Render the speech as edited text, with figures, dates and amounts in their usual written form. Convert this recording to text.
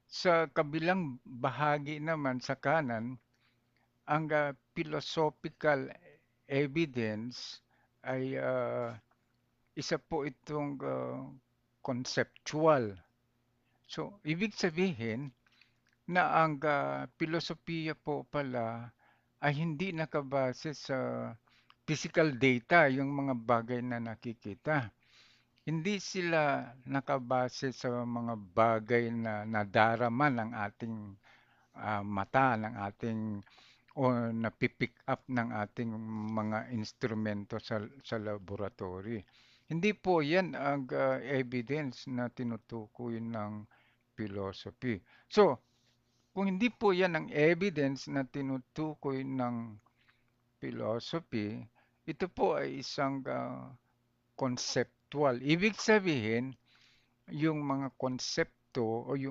Sa kabilang bahagi naman sa kanan, ang philosophical evidence ay isa po itong conceptual. So, ibig sabihin na ang filosofiya po pala ay hindi nakabase sa physical data, yung mga bagay na nakikita. Hindi sila nakabase sa mga bagay na nadarama ng ating mata, ng ating o napipick up ng ating mga instrumento sa laboratory. Hindi po yan ang evidence na tinutukoy ng philosophy. So, kung hindi po yan ang evidence na tinutukoy ng philosophy, ito po ay isang conceptual. Ibig sabihin, yung mga konsepto o yung